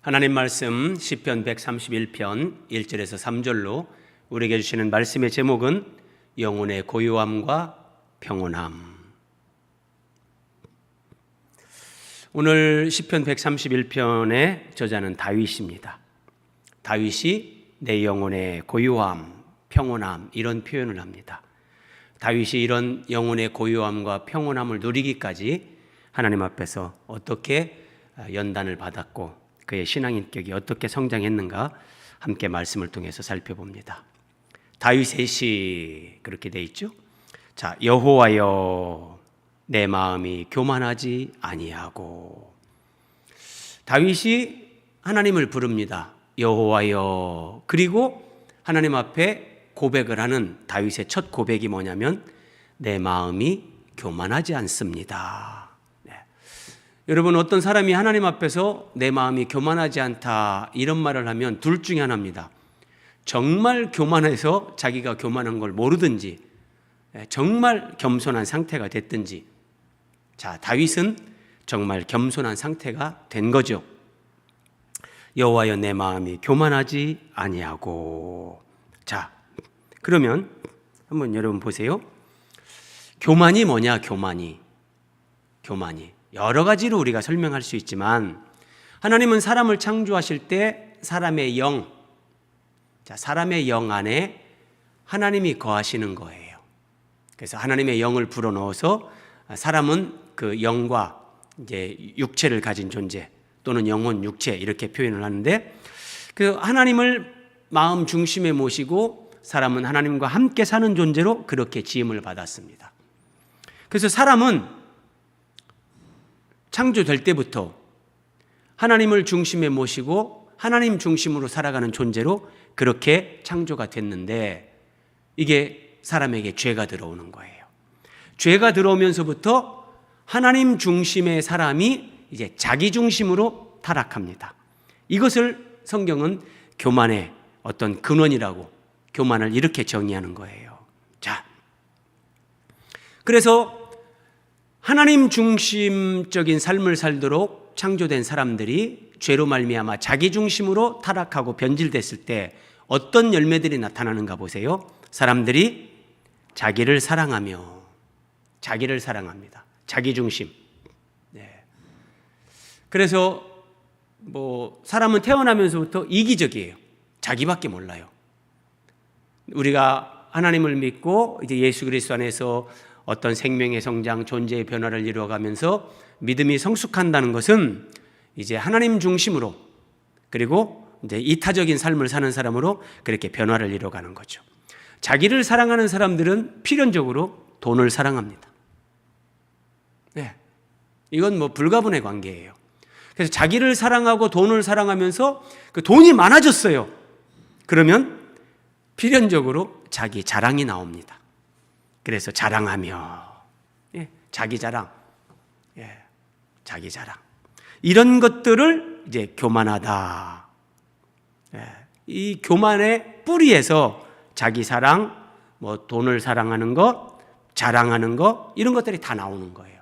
하나님 말씀 시편 131편 1절에서 3절로 우리에게 주시는 말씀의 제목은 영혼의 고요함과 평온함. 오늘 시편 131편의 저자는 다윗입니다. 다윗이 내 영혼의 고요함, 평온함 이런 표현을 합니다. 다윗이 이런 영혼의 고요함과 평온함을 누리기까지 하나님 앞에서 어떻게 연단을 받았고 그의 신앙인격이 어떻게 성장했는가 함께 말씀을 통해서 살펴봅니다. 다윗의 시 그렇게 돼 있죠. 자, 여호와여 내 마음이 교만하지 아니하고. 다윗이 하나님을 부릅니다. 여호와여. 그리고 하나님 앞에 고백을 하는 다윗의 첫 고백이 뭐냐면 내 마음이 교만하지 않습니다. 여러분, 어떤 사람이 하나님 앞에서 내 마음이 교만하지 않다 이런 말을 하면 둘 중에 하나입니다. 정말 교만해서 자기가 교만한 걸 모르든지 정말 겸손한 상태가 됐든지. 자, 다윗은 정말 겸손한 상태가 된 거죠. 여호와여 내 마음이 교만하지 아니하고. 자, 그러면 한번 여러분 보세요. 교만이 뭐냐? 교만이 여러 가지로 우리가 설명할 수 있지만 하나님은 사람을 창조하실 때 사람의 영, 사람의 영 안에 하나님이 거하시는 거예요. 그래서 하나님의 영을 불어넣어서 사람은 그 영과 이제 육체를 가진 존재 또는 영혼, 육체 이렇게 표현을 하는데 그 하나님을 마음 중심에 모시고 사람은 하나님과 함께 사는 존재로 그렇게 지음을 받았습니다. 그래서 사람은 창조될 때부터 하나님을 중심에 모시고 하나님 중심으로 살아가는 존재로 그렇게 창조가 됐는데 이게 사람에게 죄가 들어오는 거예요. 죄가 들어오면서부터 하나님 중심의 사람이 이제 자기 중심으로 타락합니다. 이것을 성경은 교만의 어떤 근원이라고 교만을 이렇게 정의하는 거예요. 자, 그래서 하나님 중심적인 삶을 살도록 창조된 사람들이 죄로 말미암아 자기 중심으로 타락하고 변질됐을 때 어떤 열매들이 나타나는가 보세요. 사람들이 자기를 사랑하며 자기를 사랑합니다. 자기 중심. 네. 그래서 사람은 태어나면서부터 이기적이에요. 자기밖에 몰라요. 우리가 하나님을 믿고 이제 예수 그리스도 안에서 어떤 생명의 성장, 존재의 변화를 이루어가면서 믿음이 성숙한다는 것은 이제 하나님 중심으로 그리고 이제 이타적인 삶을 사는 사람으로 그렇게 변화를 이루어가는 거죠. 자기를 사랑하는 사람들은 필연적으로 돈을 사랑합니다. 네, 이건 불가분의 관계예요. 그래서 자기를 사랑하고 돈을 사랑하면서 그 돈이 많아졌어요. 그러면 필연적으로 자기 자랑이 나옵니다. 그래서 자랑하며, 자기 자랑, 자기 자랑. 이런 것들을 이제 교만하다. 이 교만의 뿌리에서 자기 사랑, 돈을 사랑하는 것, 자랑하는 것, 이런 것들이 다 나오는 거예요.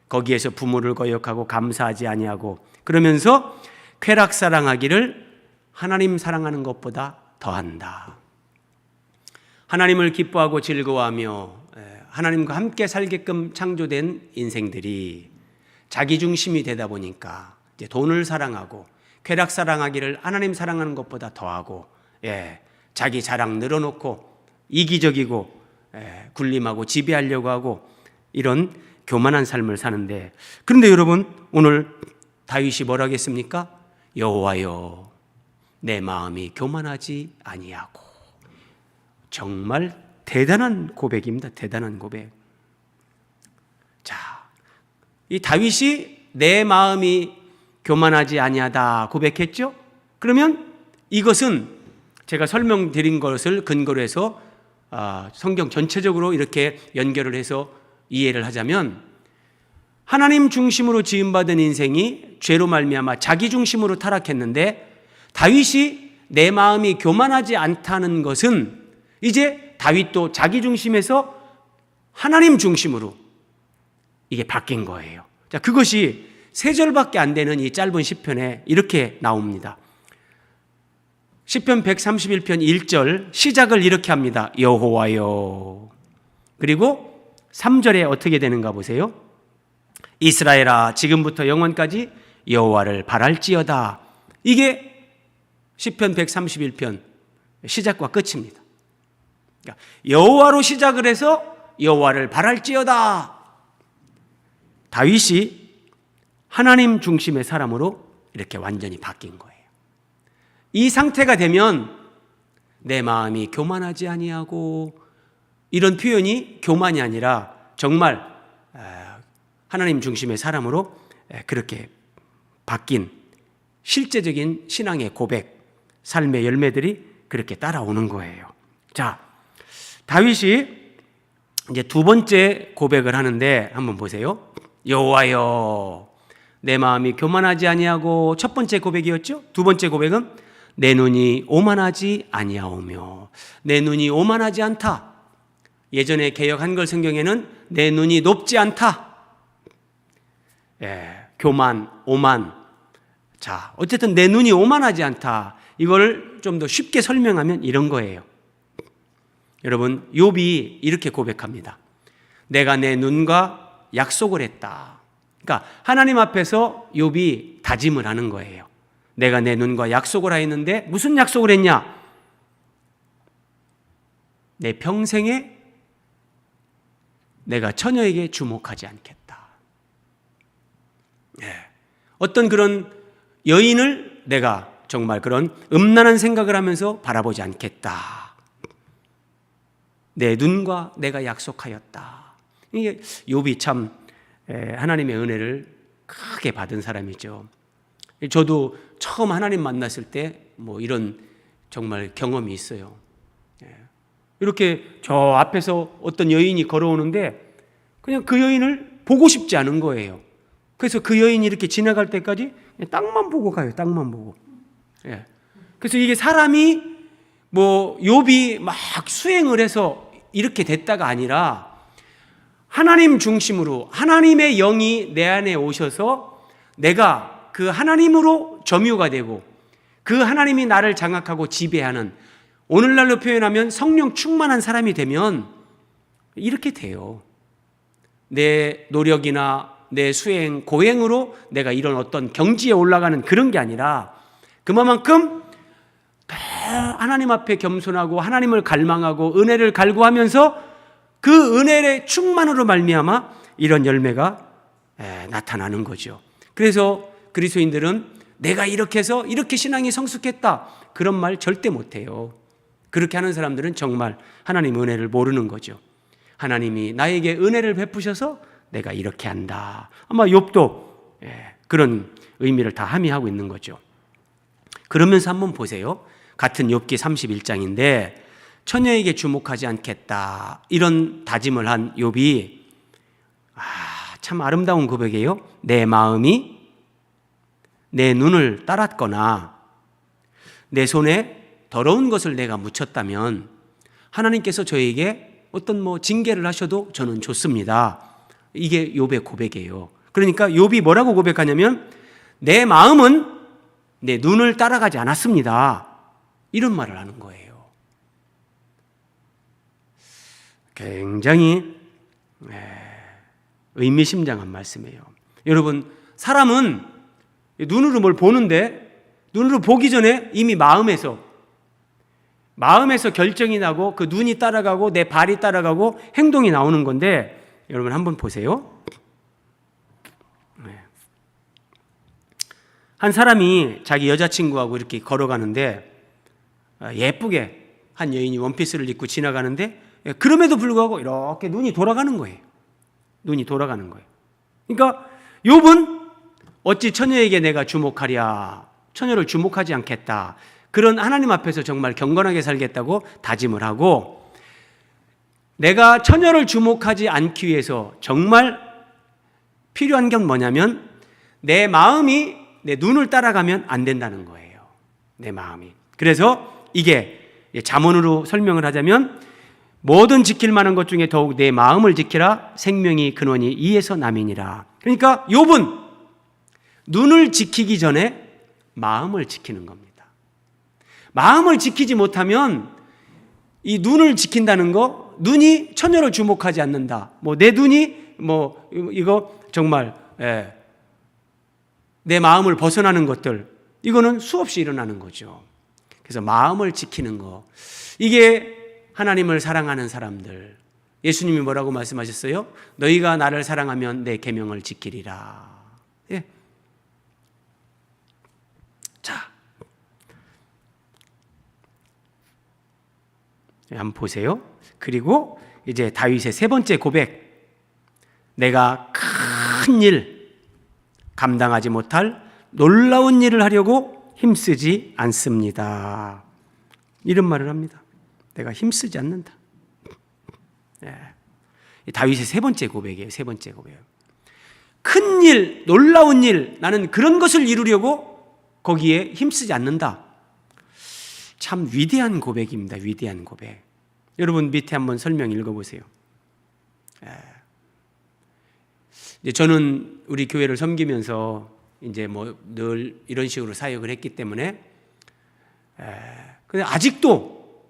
거기에서 부모를 거역하고 감사하지 아니하고 그러면서 쾌락 사랑하기를 하나님 사랑하는 것보다 더한다. 하나님을 기뻐하고 즐거워하며 하나님과 함께 살게끔 창조된 인생들이 자기 중심이 되다 보니까 이제 돈을 사랑하고 쾌락 사랑하기를 하나님 사랑하는 것보다 더하고 자기 자랑 늘어놓고 이기적이고 군림하고 지배하려고 하고 이런 교만한 삶을 사는데, 그런데 여러분 오늘 다윗이 뭐라 하겠습니까? 여호와여 내 마음이 교만하지 아니하고. 정말 대단한 고백입니다. 대단한 고백. 자, 이 다윗이 내 마음이 교만하지 아니하다 고백했죠? 그러면 이것은 제가 설명드린 것을 근거로 해서 성경 전체적으로 이렇게 연결을 해서 이해를 하자면 하나님 중심으로 지음받은 인생이 죄로 말미암아 자기 중심으로 타락했는데 다윗이 내 마음이 교만하지 않다는 것은 이제 다윗도 자기 중심에서 하나님 중심으로 이게 바뀐 거예요. 자, 그것이 3절밖에 안 되는 이 짧은 시편에 이렇게 나옵니다. 시편 131편 1절 시작을 이렇게 합니다. 여호와여. 그리고 3절에 어떻게 되는가 보세요. 이스라엘아 지금부터 영원까지 여호와를 바랄지어다. 이게 시편 131편 시작과 끝입니다. 그러니까 여호와로 시작을 해서 여호와를 바랄지어다. 다윗이 하나님 중심의 사람으로 이렇게 완전히 바뀐 거예요. 이 상태가 되면 내 마음이 교만하지 아니하고, 이런 표현이 교만이 아니라 정말 하나님 중심의 사람으로 그렇게 바뀐 실제적인 신앙의 고백, 삶의 열매들이 그렇게 따라오는 거예요. 자, 다윗이 이제 두 번째 고백을 하는데 한번 보세요. 여호와여 내 마음이 교만하지 아니하고, 첫 번째 고백이었죠. 두 번째 고백은 내 눈이 오만하지 아니하오며. 내 눈이 오만하지 않다. 예전에 개역 한글 성경에는 내 눈이 높지 않다. 교만, 오만. 자, 어쨌든 내 눈이 오만하지 않다. 이걸 좀 더 쉽게 설명하면 이런 거예요. 여러분, 욥이 이렇게 고백합니다. 내가 내 눈과 약속을 했다. 그러니까 하나님 앞에서 욥이 다짐을 하는 거예요. 내가 내 눈과 약속을 하였는데 무슨 약속을 했냐? 내 평생에 내가 처녀에게 주목하지 않겠다. 어떤 그런 여인을 내가 정말 그런 음란한 생각을 하면서 바라보지 않겠다. 내 눈과 내가 약속하였다. 이게 욥이 참 하나님의 은혜를 크게 받은 사람이죠. 저도 처음 하나님 만났을 때 뭐 이런 정말 경험이 있어요. 이렇게 저 앞에서 어떤 여인이 걸어오는데 그냥 그 여인을 보고 싶지 않은 거예요. 그래서 그 여인이 이렇게 지나갈 때까지 땅만 보고 가요. 땅만 보고. 그래서 이게 사람이 뭐 욥이 막 수행을 해서 이렇게 됐다가 아니라 하나님 중심으로 하나님의 영이 내 안에 오셔서 내가 그 하나님으로 점유가 되고 그 하나님이 나를 장악하고 지배하는, 오늘날로 표현하면 성령 충만한 사람이 되면 이렇게 돼요. 내 노력이나 내 수행, 고행으로 내가 이런 어떤 경지에 올라가는 그런 게 아니라 그만큼 더 하나님 앞에 겸손하고 하나님을 갈망하고 은혜를 갈구하면서 그 은혜의 충만으로 말미암아 이런 열매가 나타나는 거죠. 그래서 그리스도인들은 내가 이렇게 해서 이렇게 신앙이 성숙했다 그런 말 절대 못해요. 그렇게 하는 사람들은 정말 하나님 은혜를 모르는 거죠. 하나님이 나에게 은혜를 베푸셔서 내가 이렇게 한다. 아마 욥도 그런 의미를 다 함의하고 있는 거죠. 그러면서 한번 보세요. 같은 욥기 31장인데 처녀에게 주목하지 않겠다 이런 다짐을 한 욥이 참 아름다운 고백이에요. 내 마음이 내 눈을 따랐거나 내 손에 더러운 것을 내가 묻혔다면 하나님께서 저에게 어떤 징계를 하셔도 저는 좋습니다. 이게 욥의 고백이에요. 그러니까 욥이 뭐라고 고백하냐면 내 마음은 내 눈을 따라가지 않았습니다. 이런 말을 하는 거예요. 굉장히 의미심장한 말씀이에요. 여러분, 사람은 눈으로 뭘 보는데 눈으로 보기 전에 이미 마음에서 결정이 나고 그 눈이 따라가고 내 발이 따라가고 행동이 나오는 건데, 여러분 한번 보세요. 한 사람이 자기 여자친구하고 이렇게 걸어가는데 예쁘게 한 여인이 원피스를 입고 지나가는데 그럼에도 불구하고 이렇게 눈이 돌아가는 거예요. 눈이 돌아가는 거예요. 그러니까 욥은 어찌 처녀에게 내가 주목하랴, 처녀를 주목하지 않겠다, 그런 하나님 앞에서 정말 경건하게 살겠다고 다짐을 하고, 내가 처녀를 주목하지 않기 위해서 정말 필요한 건 뭐냐면 내 마음이 내 눈을 따라가면 안 된다는 거예요. 내 마음이. 그래서 이게 잠언으로 설명을 하자면 뭐든 지킬 만한 것 중에 더욱 내 마음을 지키라. 생명이 근원이 이에서 남이니라. 그러니까 욥은 눈을 지키기 전에 마음을 지키는 겁니다. 마음을 지키지 못하면 이 눈을 지킨다는 거, 눈이 처녀를 주목하지 않는다. 내 눈이 이거 정말 내 마음을 벗어나는 것들, 이거는 수없이 일어나는 거죠. 그래서 마음을 지키는 거, 이게 하나님을 사랑하는 사람들. 예수님이 뭐라고 말씀하셨어요? 너희가 나를 사랑하면 내 계명을 지키리라. 예. 자, 한번 보세요. 그리고 이제 다윗의 세 번째 고백. 내가 큰 일, 감당하지 못할 놀라운 일을 하려고 힘쓰지 않습니다. 이런 말을 합니다. 내가 힘쓰지 않는다. 다윗의 세 번째 고백이에요. 세 번째 고백. 큰 일, 놀라운 일, 나는 그런 것을 이루려고 거기에 힘쓰지 않는다. 참 위대한 고백입니다. 위대한 고백. 여러분 밑에 한번 설명 읽어보세요. 저는 우리 교회를 섬기면서 이제 늘 이런 식으로 사역을 했기 때문에, 근데 아직도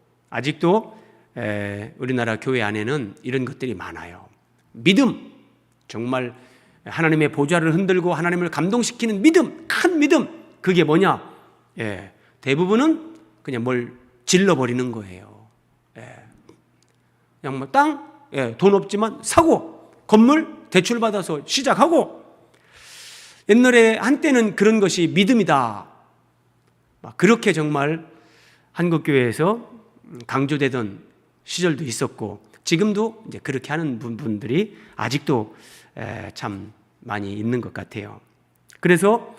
우리나라 교회 안에는 이런 것들이 많아요. 믿음, 정말 하나님의 보좌를 흔들고 하나님을 감동시키는 믿음, 큰 믿음. 그게 뭐냐? 대부분은 그냥 뭘 질러버리는 거예요. 그냥 땅, 돈 없지만 사고, 건물 대출받아서 시작하고. 옛날에 한때는 그런 것이 믿음이다. 그렇게 정말 한국교회에서 강조되던 시절도 있었고, 지금도 이제 그렇게 하는 분들이 아직도 참 많이 있는 것 같아요. 그래서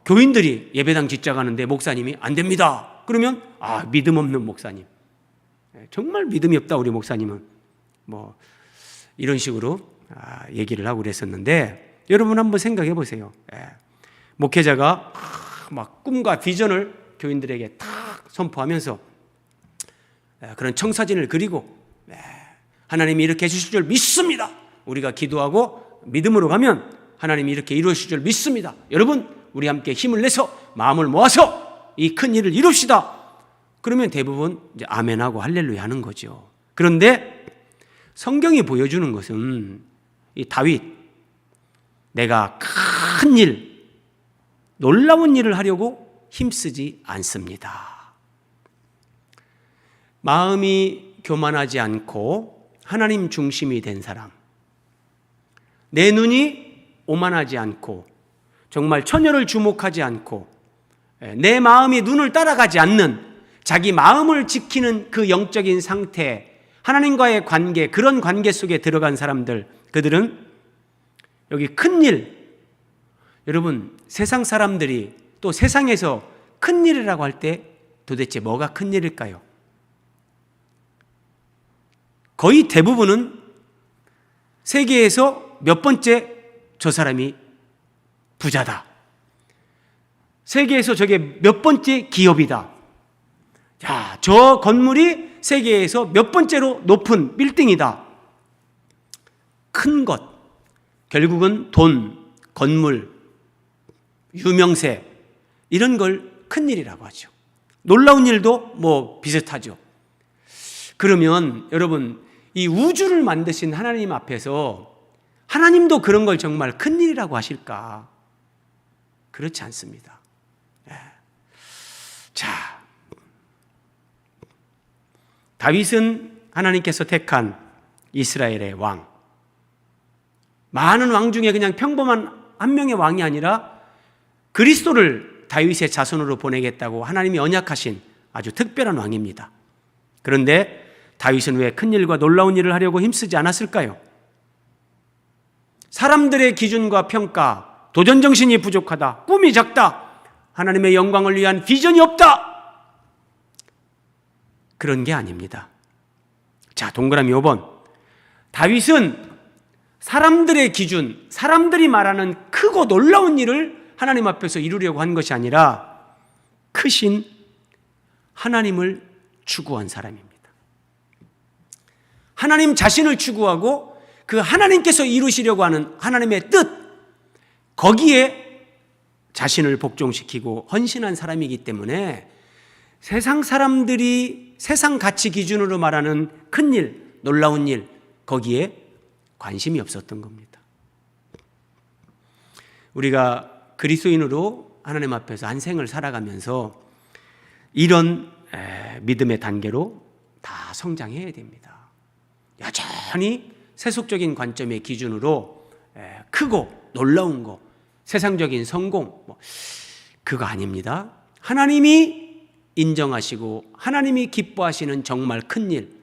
교인들이 예배당 짓자가는데 목사님이 안 됩니다. 그러면 믿음 없는 목사님, 정말 믿음이 없다 우리 목사님은, 이런 식으로 얘기를 하고 그랬었는데, 여러분 한번 생각해 보세요. 목회자가 막 꿈과 비전을 교인들에게 탁 선포하면서 그런 청사진을 그리고 하나님이 이렇게 해주실 줄 믿습니다. 우리가 기도하고 믿음으로 가면 하나님이 이렇게 이루실 줄 믿습니다. 여러분 우리 함께 힘을 내서 마음을 모아서 이 큰 일을 이룹시다. 그러면 대부분 이제 아멘하고 할렐루야 하는 거죠. 그런데 성경이 보여주는 것은 이 다윗, 내가 큰 일, 놀라운 일을 하려고 힘쓰지 않습니다. 마음이 교만하지 않고 하나님 중심이 된 사람, 내 눈이 오만하지 않고 정말 처녀를 주목하지 않고 내 마음이 눈을 따라가지 않는 자기 마음을 지키는 그 영적인 상태, 하나님과의 관계, 그런 관계 속에 들어간 사람들, 그들은 여기 큰 일, 여러분 세상 사람들이 또 세상에서 큰 일이라고 할 때 도대체 뭐가 큰 일일까요? 거의 대부분은 세계에서 몇 번째 저 사람이 부자다, 세계에서 저게 몇 번째 기업이다, 자, 저 건물이 세계에서 몇 번째로 높은 빌딩이다. 큰 것, 결국은 돈, 건물, 유명세, 이런 걸 큰일이라고 하죠. 놀라운 일도 비슷하죠. 그러면 여러분, 이 우주를 만드신 하나님 앞에서 하나님도 그런 걸 정말 큰일이라고 하실까? 그렇지 않습니다. 자, 다윗은 하나님께서 택한 이스라엘의 왕, 많은 왕 중에 그냥 평범한 한 명의 왕이 아니라 그리스도를 다윗의 자손으로 보내겠다고 하나님이 언약하신 아주 특별한 왕입니다. 그런데 다윗은 왜 큰일과 놀라운 일을 하려고 힘쓰지 않았을까요? 사람들의 기준과 평가, 도전정신이 부족하다, 꿈이 작다, 하나님의 영광을 위한 비전이 없다, 그런 게 아닙니다. 자, 동그라미 5번. 다윗은 사람들의 기준, 사람들이 말하는 크고 놀라운 일을 하나님 앞에서 이루려고 한 것이 아니라 크신 하나님을 추구한 사람입니다. 하나님 자신을 추구하고 그 하나님께서 이루시려고 하는 하나님의 뜻, 거기에 자신을 복종시키고 헌신한 사람이기 때문에 세상 사람들이 세상 가치 기준으로 말하는 큰 일, 놀라운 일, 거기에 관심이 없었던 겁니다. 우리가 그리스도인으로 하나님 앞에서 한 생을 살아가면서 이런 믿음의 단계로 다 성장해야 됩니다. 여전히 세속적인 관점의 기준으로 크고 놀라운 거, 세상적인 성공, 그거 아닙니다. 하나님이 인정하시고 하나님이 기뻐하시는 정말 큰 일.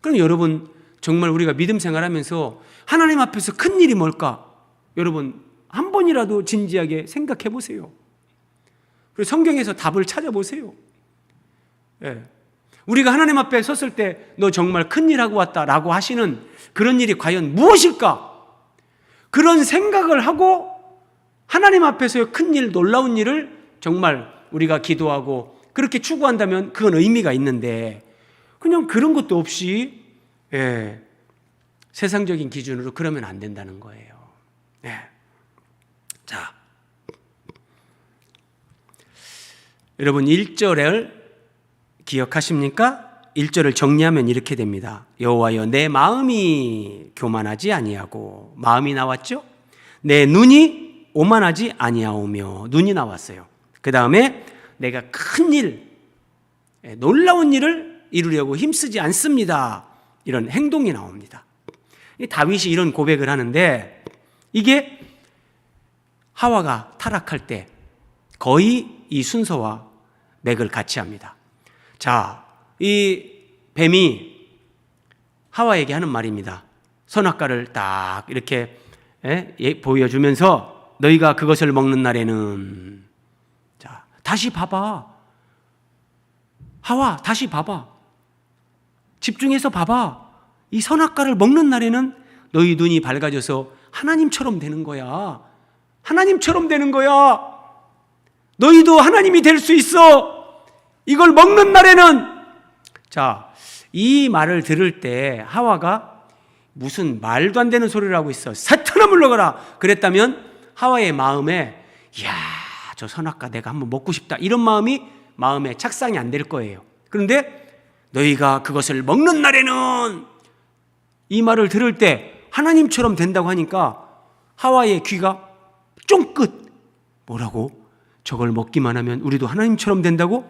그럼 여러분, 정말 우리가 믿음 생활하면서 하나님 앞에서 큰 일이 뭘까? 여러분 한 번이라도 진지하게 생각해 보세요. 그리고 성경에서 답을 찾아보세요. 우리가 하나님 앞에 섰을 때 너 정말 큰 일 하고 왔다라고 하시는 그런 일이 과연 무엇일까? 그런 생각을 하고 하나님 앞에서의 큰 일, 놀라운 일을 정말 우리가 기도하고 그렇게 추구한다면 그건 의미가 있는데, 그냥 그런 것도 없이 세상적인 기준으로 그러면 안 된다는 거예요. 자, 여러분 1절을 기억하십니까? 1절을 정리하면 이렇게 됩니다. 여호와여, 내 마음이 교만하지 아니하고, 마음이 나왔죠? 내 눈이 오만하지 아니하오며, 눈이 나왔어요. 그 다음에 내가 큰 일, 놀라운 일을 이루려고 힘쓰지 않습니다. 이런 행동이 나옵니다. 다윗이 이런 고백을 하는데, 이게 하와가 타락할 때 거의 이 순서와 맥을 같이 합니다. 자, 이 뱀이 하와에게 하는 말입니다. 선악과를 딱 이렇게 보여주면서 너희가 그것을 먹는 날에는, 자, 다시 봐봐. 하와, 다시 봐봐. 집중해서 봐봐. 이 선악과를 먹는 날에는 너희 눈이 밝아져서 하나님처럼 되는 거야. 하나님처럼 되는 거야. 너희도 하나님이 될 수 있어. 이걸 먹는 날에는. 자, 이 말을 들을 때 하와가 무슨 말도 안 되는 소리를 하고 있어. 사탄아 물러가라. 그랬다면 하와의 마음에, 이야, 저 선악과 내가 한번 먹고 싶다, 이런 마음에 착상이 안 될 거예요. 그런데 너희가 그것을 먹는 날에는, 이 말을 들을 때 하나님처럼 된다고 하니까 하와의 귀가 쫑긋. 뭐라고? 저걸 먹기만 하면 우리도 하나님처럼 된다고?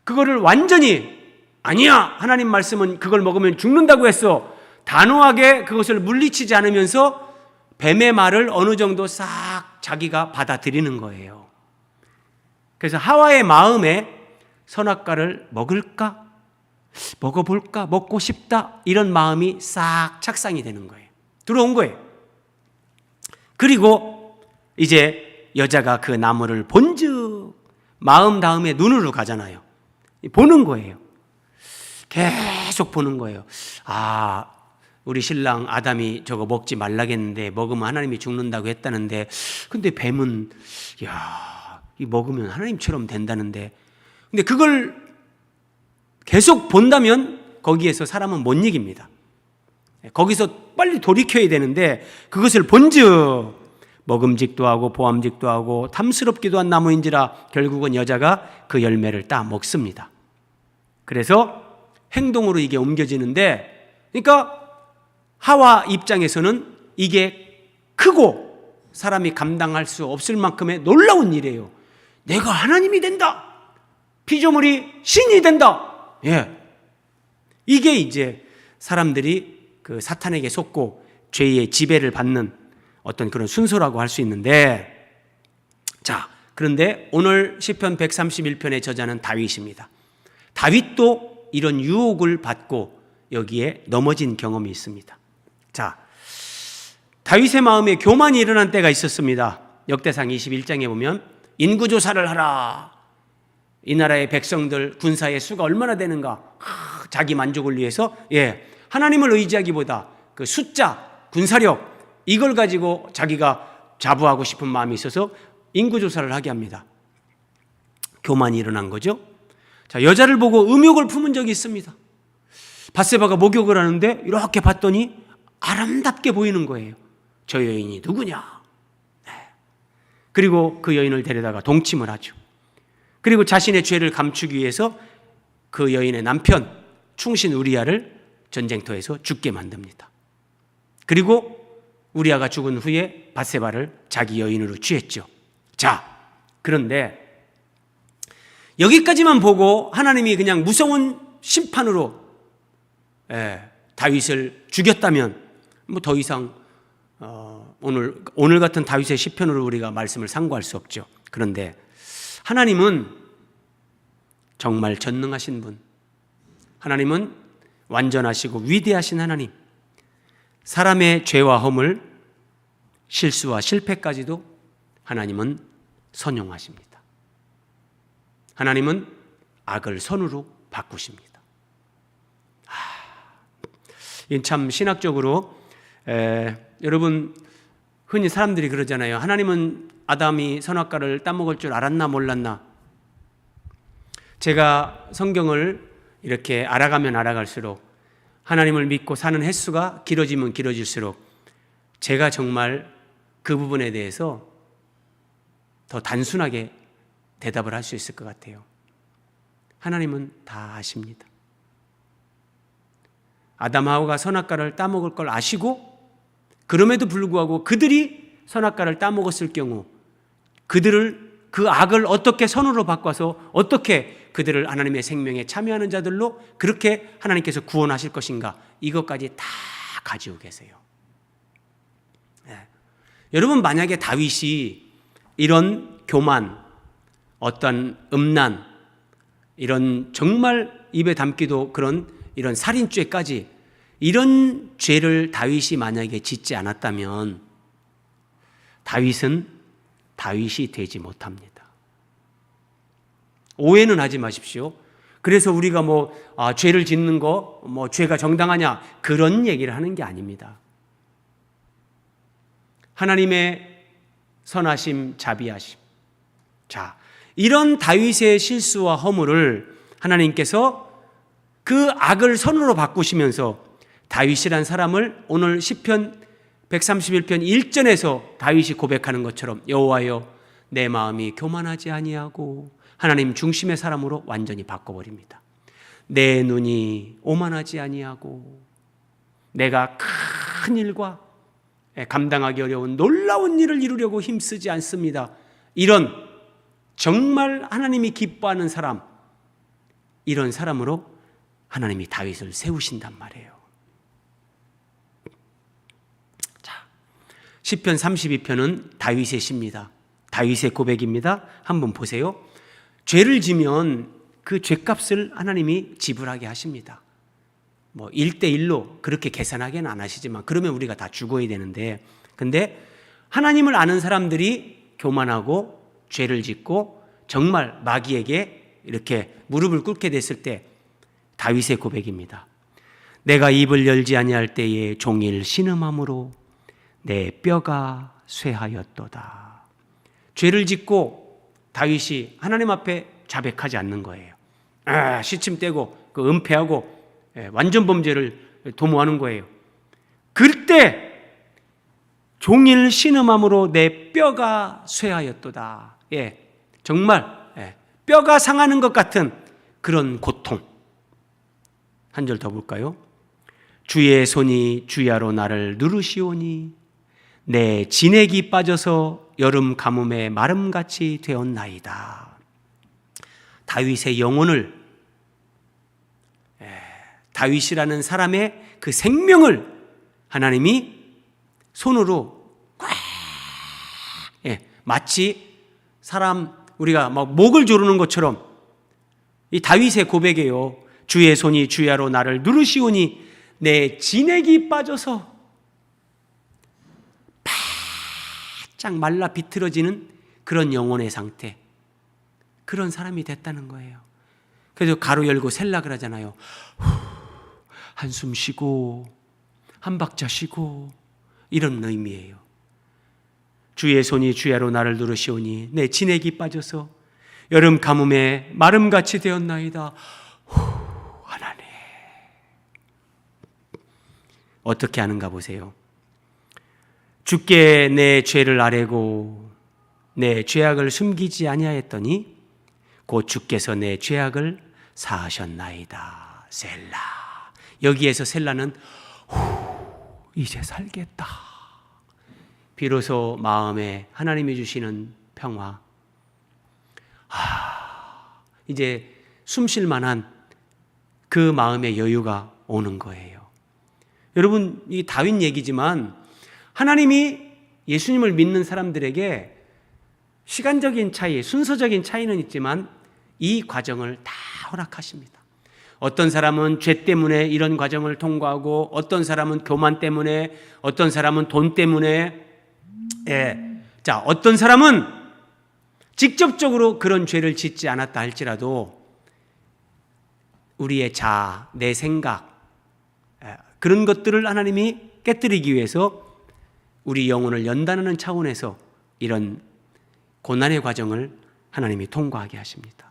그거를 완전히, 아니야, 하나님 말씀은 그걸 먹으면 죽는다고 했어, 단호하게 그것을 물리치지 않으면서 뱀의 말을 어느 정도 싹 자기가 받아들이는 거예요. 그래서 하와의 마음에 선악과를 먹을까? 먹어볼까? 먹고 싶다? 이런 마음이 싹 착상이 되는 거예요. 들어온 거예요. 그리고 이제 여자가 그 나무를 본즉, 마음 다음에 눈으로 가잖아요. 보는 거예요. 계속 보는 거예요. 아, 우리 신랑 아담이 저거 먹지 말라겠는데 먹으면 하나님이 죽는다고 했다는데, 근데 뱀은, 야, 이 먹으면 하나님처럼 된다는데, 근데 그걸 계속 본다면 거기에서 사람은 못 이깁니다. 거기서 빨리 돌이켜야 되는데, 그것을 본즉 먹음직도 하고 보암직도 하고 탐스럽기도 한 나무인지라 결국은 여자가 그 열매를 따 먹습니다. 그래서 행동으로 이게 옮겨지는데, 그러니까 하와 입장에서는 이게 크고 사람이 감당할 수 없을 만큼의 놀라운 일이에요. 내가 하나님이 된다. 피조물이 신이 된다. 이게 이제 사람들이 그 사탄에게 속고 죄의 지배를 받는 어떤 그런 순서라고 할 수 있는데, 자, 그런데 오늘 시편 131편의 저자는 다윗입니다. 다윗도 이런 유혹을 받고 여기에 넘어진 경험이 있습니다. 자, 다윗의 마음에 교만이 일어난 때가 있었습니다. 역대상 21장에 보면 인구조사를 하라. 이 나라의 백성들 군사의 수가 얼마나 되는가. 자기 만족을 위해서 하나님을 의지하기보다 그 숫자, 군사력, 이걸 가지고 자기가 자부하고 싶은 마음이 있어서 인구조사를 하게 합니다. 교만이 일어난 거죠. 자, 여자를 보고 음욕을 품은 적이 있습니다. 밧세바가 목욕을 하는데 이렇게 봤더니 아름답게 보이는 거예요. 저 여인이 누구냐? 그리고 그 여인을 데려다가 동침을 하죠. 그리고 자신의 죄를 감추기 위해서 그 여인의 남편 충신 우리아를 전쟁터에서 죽게 만듭니다. 그리고 우리아가 죽은 후에 밧세바를 자기 여인으로 취했죠. 자, 그런데 여기까지만 보고 하나님이 그냥 무서운 심판으로 다윗을 죽였다면 뭐 더 이상 오늘 같은 다윗의 시편으로 우리가 말씀을 상고할 수 없죠. 그런데 하나님은 정말 전능하신 분, 하나님은 완전하시고 위대하신 하나님, 사람의 죄와 허물, 실수와 실패까지도 하나님은 선용하십니다. 하나님은 악을 선으로 바꾸십니다. 이건 참 신학적으로 여러분 흔히 사람들이 그러잖아요. 하나님은 아담이 선악과를 따먹을 줄 알았나 몰랐나? 제가 성경을 이렇게 알아가면 알아갈수록 하나님을 믿고 사는 횟수가 길어지면 길어질수록 제가 정말 그 부분에 대해서 더 단순하게 대답을 할 수 있을 것 같아요. 하나님은 다 아십니다. 아담 하와가 선악과를 따먹을 걸 아시고 그럼에도 불구하고 그들이 선악과를 따먹었을 경우 그들을 그 악을 어떻게 선으로 바꿔서 어떻게 그들을 하나님의 생명에 참여하는 자들로 그렇게 하나님께서 구원하실 것인가, 이것까지 다 가지고 계세요. 여러분, 만약에 다윗이 이런 교만, 어떤 음란, 이런 정말 입에 담기도 그런 이런 살인죄까지, 이런 죄를 다윗이 만약에 짓지 않았다면 다윗은 다윗이 되지 못합니다. 오해는 하지 마십시오. 그래서 우리가 죄를 짓는 거, 죄가 정당하냐, 그런 얘기를 하는 게 아닙니다. 하나님의 선하심, 자비하심. 자, 이런 다윗의 실수와 허물을 하나님께서 그 악을 선으로 바꾸시면서 다윗이란 사람을 오늘 시편 131편 1절에서 다윗이 고백하는 것처럼 여호와여 내 마음이 교만하지 아니하고 하나님 중심의 사람으로 완전히 바꿔버립니다. 내 눈이 오만하지 아니하고 내가 큰 일과 감당하기 어려운 놀라운 일을 이루려고 힘쓰지 않습니다. 이런 정말 하나님이 기뻐하는 사람, 이런 사람으로 하나님이 다윗을 세우신단 말이에요. 자, 시편 32편은 다윗의 시입니다. 다윗의 고백입니다. 한번 보세요. 죄를 지면 그 죄값을 하나님이 지불하게 하십니다. 1대1로 그렇게 계산하게는 안 하시지만 그러면 우리가 다 죽어야 되는데, 근데 하나님을 아는 사람들이 교만하고 죄를 짓고 정말 마귀에게 이렇게 무릎을 꿇게 됐을 때 다윗의 고백입니다. 내가 입을 열지 아니할 때에 종일 신음함으로 내 뼈가 쇠하였도다. 죄를 짓고 다윗이 하나님 앞에 자백하지 않는 거예요. 시침 떼고 그 은폐하고 완전 범죄를 도모하는 거예요. 그때 종일 신음함으로 내 뼈가 쇠하였도다. 정말 뼈가 상하는 것 같은 그런 고통. 한 절 더 볼까요? 주의 손이 주야로 나를 누르시오니 내 진액이 빠져서 여름 가뭄에 마름같이 되었나이다. 다윗의 영혼을, 다윗이라는 사람의 그 생명을 하나님이 손으로 마치 사람 우리가 막 목을 조르는 것처럼 이 다윗의 고백이에요. 주의 손이 주야로 나를 누르시오니 내 진액이 빠져서 바짝 말라 비틀어지는 그런 영혼의 상태, 그런 사람이 됐다는 거예요. 그래서 가로 열고 셀락을 하잖아요. 한숨 쉬고 한 박자 쉬고, 이런 의미예요. 주의 손이 주야로 나를 누르시오니 내 진액이 빠져서 여름 가뭄에 마름같이 되었나이다. 하나님, 어떻게 하는가 보세요. 주께 내 죄를 아뢰고 내 죄악을 숨기지 아니하였더니 곧 주께서 내 죄악을 사하셨나이다. 셀라. 여기에서 셀라는 이제 살겠다. 비로소 마음에 하나님이 주시는 평화, 이제 숨 쉴 만한 그 마음의 여유가 오는 거예요. 여러분, 이 다윗 얘기지만 하나님이 예수님을 믿는 사람들에게 시간적인 차이, 순서적인 차이는 있지만 이 과정을 다 허락하십니다. 어떤 사람은 죄 때문에 이런 과정을 통과하고, 어떤 사람은 교만 때문에, 어떤 사람은 돈 때문에, 어떤 사람은 직접적으로 그런 죄를 짓지 않았다 할지라도 우리의 자아, 내 생각, 그런 것들을 하나님이 깨뜨리기 위해서 우리 영혼을 연단하는 차원에서 이런 고난의 과정을 하나님이 통과하게 하십니다.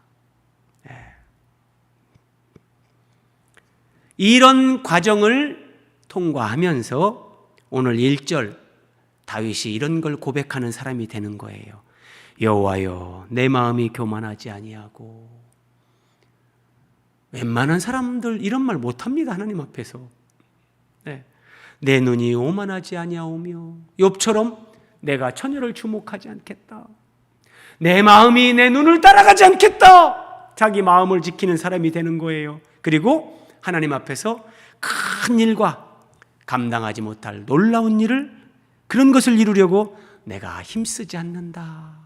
이런 과정을 통과하면서 오늘 1절 다윗이 이런 걸 고백하는 사람이 되는 거예요. 여호와여, 내 마음이 교만하지 아니하고. 웬만한 사람들 이런 말 못합니다. 하나님 앞에서. 내 눈이 오만하지 아니하오며 욥처럼 내가 처녀를 주목하지 않겠다. 내 마음이 내 눈을 따라가지 않겠다. 자기 마음을 지키는 사람이 되는 거예요. 그리고 하나님 앞에서 큰 일과 감당하지 못할 놀라운 일을, 그런 것을 이루려고 내가 힘쓰지 않는다.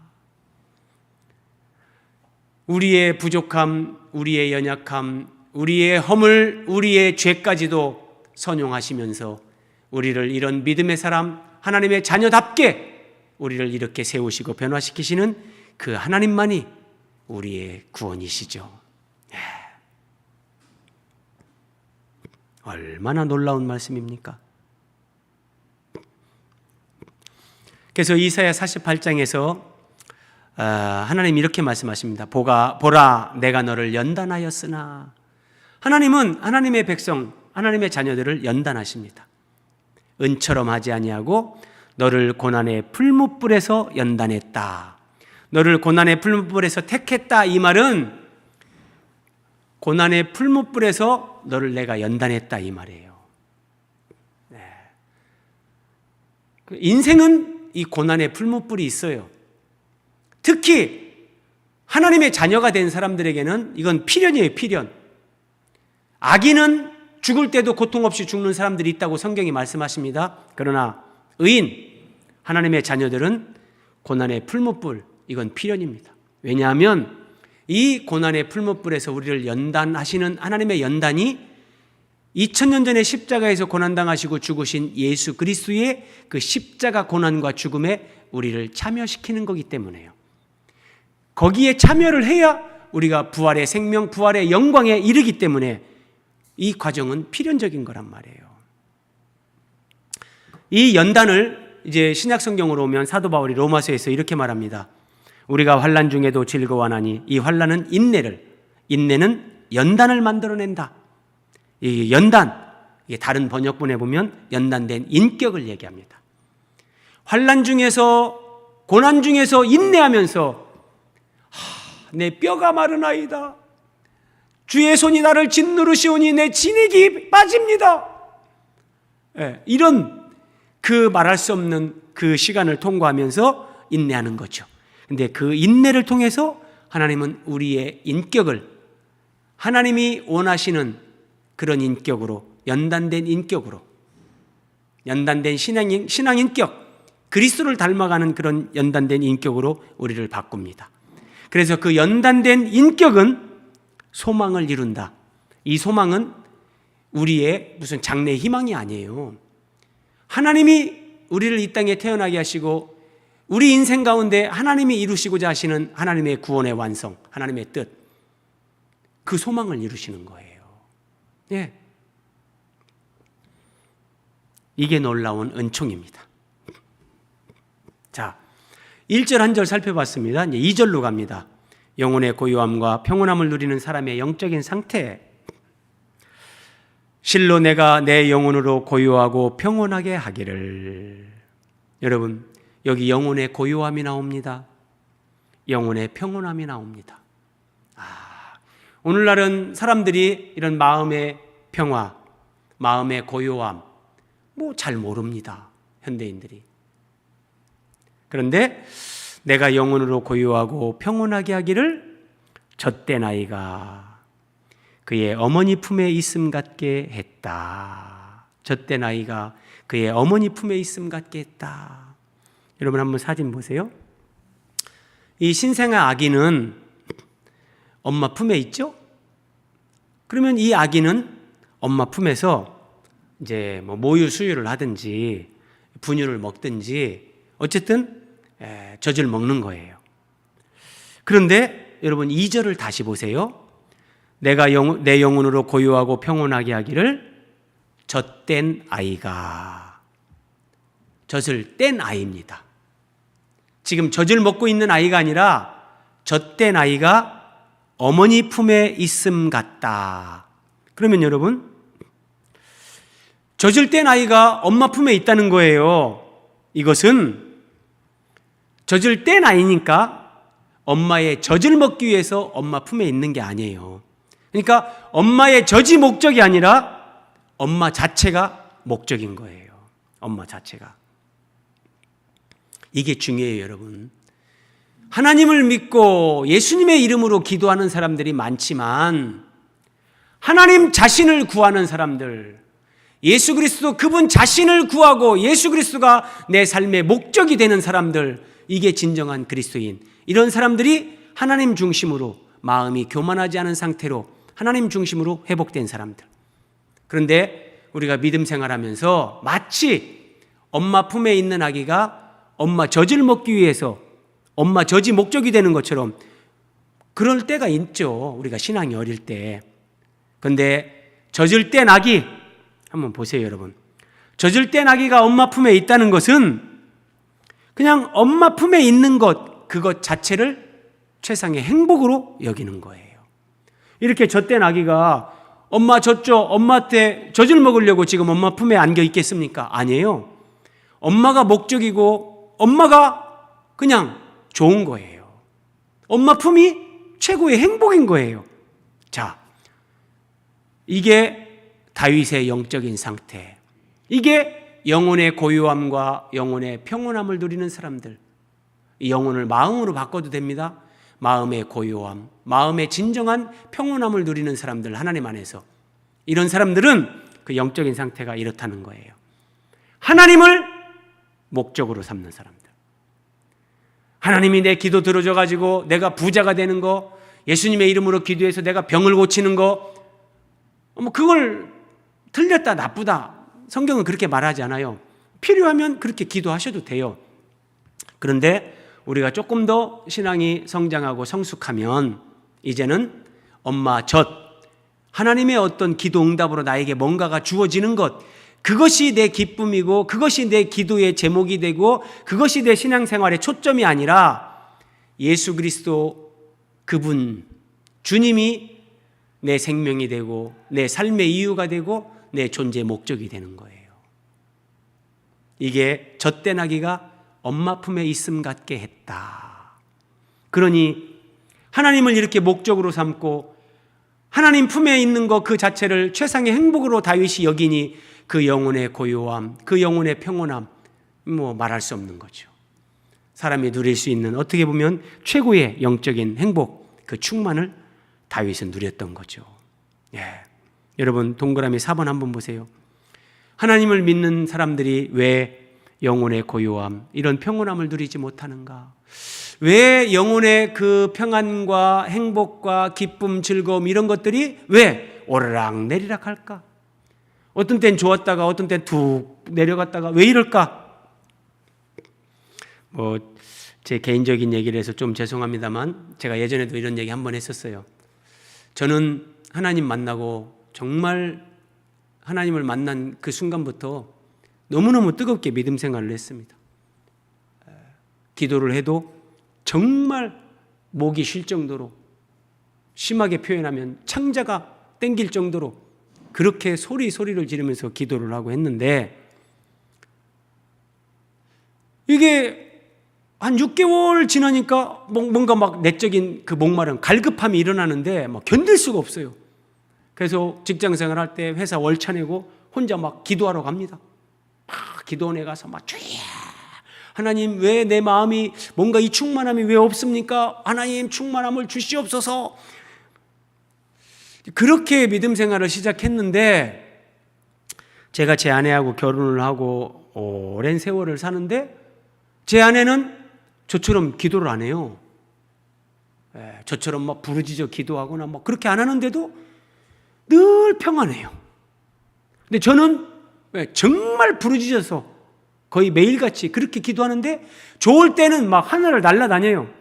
우리의 부족함, 우리의 연약함, 우리의 허물, 우리의 죄까지도 선용하시면서 우리를 이런 믿음의 사람, 하나님의 자녀답게 우리를 이렇게 세우시고 변화시키시는 그 하나님만이 우리의 구원이시죠. 얼마나 놀라운 말씀입니까? 그래서 이사야 48장에서 하나님 이렇게 말씀하십니다. 보라, 내가 너를 연단하였으나. 하나님은 하나님의 백성, 하나님의 자녀들을 연단하십니다. 은처럼 하지 아니하고 너를 고난의 풀무불에서 연단했다. 너를 고난의 풀무불에서 택했다. 이 말은 고난의 풀무불에서 너를 내가 연단했다 이 말이에요. 인생은 이 고난의 풀무불이 있어요. 특히 하나님의 자녀가 된 사람들에게는 이건 필연이에요. 필연. 악인은 죽을 때도 고통 없이 죽는 사람들이 있다고 성경이 말씀하십니다. 그러나 의인, 하나님의 자녀들은 고난의 풀무불, 이건 필연입니다. 왜냐하면 이 고난의 풀무불에서 우리를 연단하시는 하나님의 연단이 2000년 전에 십자가에서 고난당하시고 죽으신 예수 그리스도의 그 십자가 고난과 죽음에 우리를 참여시키는 거기 때문에요. 거기에 참여를 해야 우리가 부활의 생명, 부활의 영광에 이르기 때문에 이 과정은 필연적인 거란 말이에요. 이 연단을 이제 신약 성경으로 오면 사도 바울이 로마서에서 이렇게 말합니다. 우리가 환난 중에도 즐거워하나니 이 환난은 인내는 연단을 만들어낸다. 이 연단, 다른 번역본에 보면 연단된 인격을 얘기합니다. 환난 중에서, 고난 중에서 인내하면서 내 뼈가 마르나이다. 주의 손이 나를 짓누르시오니 내 진액이 빠집니다. 이런 그 말할 수 없는 그 시간을 통과하면서 인내하는 거죠. 근데 그 인내를 통해서 하나님은 우리의 인격을 하나님이 원하시는 그런 인격으로, 연단된 인격으로, 연단된 신앙 인격, 그리스도를 닮아가는 그런 연단된 인격으로 우리를 바꿉니다. 그래서 그 연단된 인격은 소망을 이룬다. 이 소망은 우리의 무슨 장래 희망이 아니에요. 하나님이 우리를 이 땅에 태어나게 하시고 우리 인생 가운데 하나님이 이루시고자 하시는 하나님의 구원의 완성, 하나님의 뜻, 그 소망을 이루시는 거예요. 예. 이게 놀라운 은총입니다. 자, 1절 한 절 살펴봤습니다. 이제 2절로 갑니다. 영혼의 고요함과 평온함을 누리는 사람의 영적인 상태. 실로 내가 내 영혼으로 고요하고 평온하게 하기를. 여러분, 여기 영혼의 고요함이 나옵니다. 영혼의 평온함이 나옵니다. 오늘날은 사람들이 이런 마음의 평화, 마음의 고요함 잘 모릅니다. 현대인들이. 그런데 내가 영혼으로 고요하고 평온하게 하기를 젖된 아이가 그의 어머니 품에 있음 같게 했다. 젖된 아이가 그의 어머니 품에 있음 같게 했다. 여러분 한번 사진 보세요. 이 신생아 아기는 엄마 품에 있죠? 그러면 이 아기는 엄마 품에서 이제 모유 수유를 하든지 분유를 먹든지 어쨌든 젖을 먹는 거예요. 그런데 여러분 2절을 다시 보세요. 내가 내 영혼으로 고요하고 평온하게 하기를 젖된 아이가. 젖을 뗀 아이입니다. 지금 젖을 먹고 있는 아이가 아니라 젖된 아이가 어머니 품에 있음 같다. 그러면 여러분 젖을 뗀 아이가 엄마 품에 있다는 거예요. 이것은 젖을 뗀 아이니까 엄마의 젖을 먹기 위해서 엄마 품에 있는 게 아니에요. 그러니까 엄마의 젖이 목적이 아니라 엄마 자체가 목적인 거예요. 엄마 자체가. 이게 중요해요, 여러분. 하나님을 믿고 예수님의 이름으로 기도하는 사람들이 많지만 하나님 자신을 구하는 사람들, 예수 그리스도 그분 자신을 구하고 예수 그리스도가 내 삶의 목적이 되는 사람들, 이게 진정한 그리스도인. 이런 사람들이 하나님 중심으로 마음이 교만하지 않은 상태로 하나님 중심으로 회복된 사람들. 그런데 우리가 믿음 생활하면서 마치 엄마 품에 있는 아기가 엄마 젖을 먹기 위해서 엄마 젖이 목적이 되는 것처럼 그럴 때가 있죠. 우리가 신앙이 어릴 때. 그런데 젖을 뗀 아기 한번 보세요, 여러분. 젖을 뗀 아기가 엄마 품에 있다는 것은 그냥 엄마 품에 있는 것, 그것 자체를 최상의 행복으로 여기는 거예요. 이렇게 젖된 아기가 엄마 젖죠, 엄마한테 젖을 먹으려고 지금 엄마 품에 안겨 있겠습니까? 아니에요. 엄마가 목적이고 엄마가 그냥 좋은 거예요. 엄마 품이 최고의 행복인 거예요. 자, 이게 다윗의 영적인 상태. 이게 영혼의 고요함과 영혼의 평온함을 누리는 사람들. 이 영혼을 마음으로 바꿔도 됩니다. 마음의 고요함, 마음의 진정한 평온함을 누리는 사람들, 하나님 안에서. 이런 사람들은 그 영적인 상태가 이렇다는 거예요. 하나님을 목적으로 삼는 사람들. 하나님이 내 기도 들어줘가지고 내가 부자가 되는 거, 예수님의 이름으로 기도해서 내가 병을 고치는 거, 그걸 틀렸다, 나쁘다. 성경은 그렇게 말하지 않아요. 필요하면 그렇게 기도하셔도 돼요. 그런데 우리가 조금 더 신앙이 성장하고 성숙하면 이제는 엄마 젖, 하나님의 어떤 기도 응답으로 나에게 뭔가가 주어지는 것, 그것이 내 기쁨이고 그것이 내 기도의 제목이 되고 그것이 내 신앙생활의 초점이 아니라 예수 그리스도 그분, 주님이 내 생명이 되고 내 삶의 이유가 되고 내 존재의 목적이 되는 거예요. 이게 젖된 아기가 엄마 품에 있음 같게 했다. 그러니 하나님을 이렇게 목적으로 삼고 하나님 품에 있는 것 그 자체를 최상의 행복으로 다윗이 여기니 그 영혼의 고요함, 그 영혼의 평온함, 말할 수 없는 거죠. 사람이 누릴 수 있는 어떻게 보면 최고의 영적인 행복, 그 충만을 다윗은 누렸던 거죠. 예. 여러분 동그라미 4번 한번 보세요. 하나님을 믿는 사람들이 왜 영혼의 고요함, 이런 평온함을 누리지 못하는가? 왜 영혼의 그 평안과 행복과 기쁨, 즐거움 이런 것들이 왜 오르락 내리락 할까? 어떤 땐 좋았다가 어떤 땐 툭 내려갔다가 왜 이럴까? 제 개인적인 얘기를 해서 좀 죄송합니다만 제가 예전에도 이런 얘기 한번 했었어요. 저는 하나님 만나고 정말 하나님을 만난 그 순간부터 너무너무 뜨겁게 믿음 생활을 했습니다. 기도를 해도 정말 목이 쉴 정도로, 심하게 표현하면 창자가 땡길 정도로 그렇게 소리를 지르면서 기도를 하고 했는데 이게 한 6개월 지나니까 뭔가 막 내적인 그 목마름, 갈급함이 일어나는데 막 견딜 수가 없어요. 그래서 직장 생활할 때 회사 월차 내고 혼자 막 기도하러 갑니다. 막 기도원에 가서 막 주여 하나님, 왜 내 마음이 뭔가 이 충만함이 왜 없습니까? 하나님, 충만함을 주시옵소서. 그렇게 믿음 생활을 시작했는데, 제가 제 아내하고 결혼을 하고 오랜 세월을 사는데 제 아내는 저처럼 기도를 안 해요. 저처럼 막 부르짖어 기도하거나 뭐 그렇게 안 하는데도 늘 평안해요. 근데 저는 정말 부르짖어서 거의 매일같이 그렇게 기도하는데 좋을 때는 막 하늘을 날아다녀요.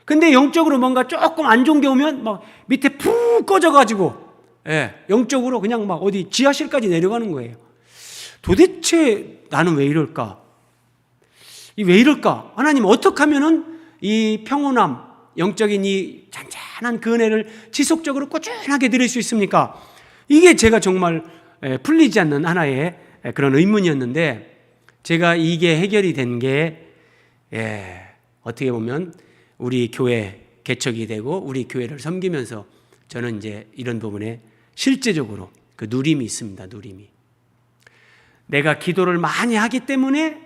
근데 영적으로 뭔가 조금 안 좋은 게 오면 막 밑에 푹 꺼져가지고 영적으로 그냥 막 어디 지하실까지 내려가는 거예요. 도대체 나는 왜 이럴까? 왜 이럴까? 하나님, 어떻게 하면은 이 평온함, 영적인 이 잔잔한 그 은혜를 지속적으로 꾸준하게 드릴 수 있습니까? 이게 제가 정말 풀리지 않는 하나의 그런 의문이었는데, 제가 이게 해결이 된 게 어떻게 보면 우리 교회 개척이 되고 우리 교회를 섬기면서 저는 이제 이런 부분에 실제적으로 그 누림이 있습니다. 누림이. 내가 기도를 많이 하기 때문에,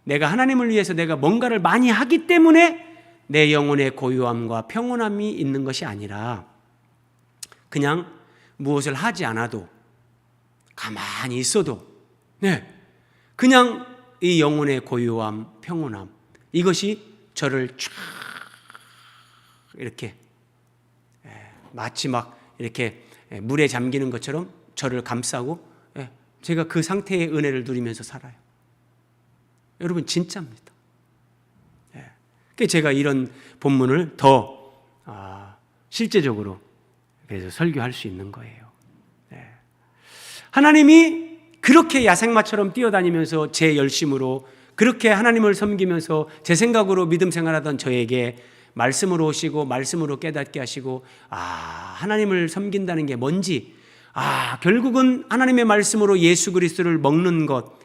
내가 하나님을 위해서 내가 뭔가를 많이 하기 때문에 내 영혼의 고요함과 평온함이 있는 것이 아니라, 그냥 무엇을 하지 않아도 가만히 있어도 그냥 이 영혼의 고요함, 평온함, 이것이 저를 쫙 이렇게 마치 막 이렇게 물에 잠기는 것처럼 저를 감싸고 제가 그 상태의 은혜를 누리면서 살아요. 여러분, 진짜입니다. 그래서 제가 이런 본문을 더 실제적으로 그래서 설교할 수 있는 거예요. 하나님이 그렇게 야생마처럼 뛰어다니면서 제 열심으로 그렇게 하나님을 섬기면서 제 생각으로 믿음 생활하던 저에게 말씀으로 오시고 말씀으로 깨닫게 하시고, 하나님을 섬긴다는 게 뭔지, 결국은 하나님의 말씀으로 예수 그리스도를 먹는 것,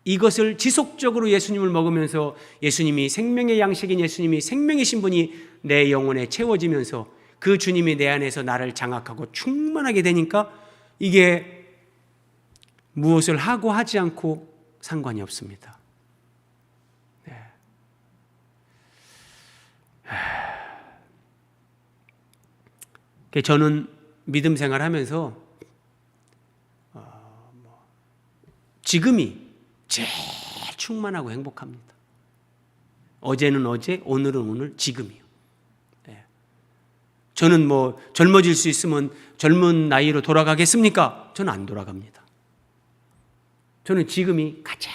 이것을 지속적으로 예수님을 먹으면서 예수님이 생명의 양식인 예수님이 생명이신 분이 내 영혼에 채워지면서 그 주님이 내 안에서 나를 장악하고 충만하게 되니까 이게 무엇을 하고 하지 않고 상관이 없습니다. 저는 믿음 생활하면서 지금이 제일 충만하고 행복합니다. 어제는 어제, 오늘은 오늘, 지금이요. 저는 뭐 젊어질 수 있으면 젊은 나이로 돌아가겠습니까? 저는 안 돌아갑니다. 저는 지금이 가장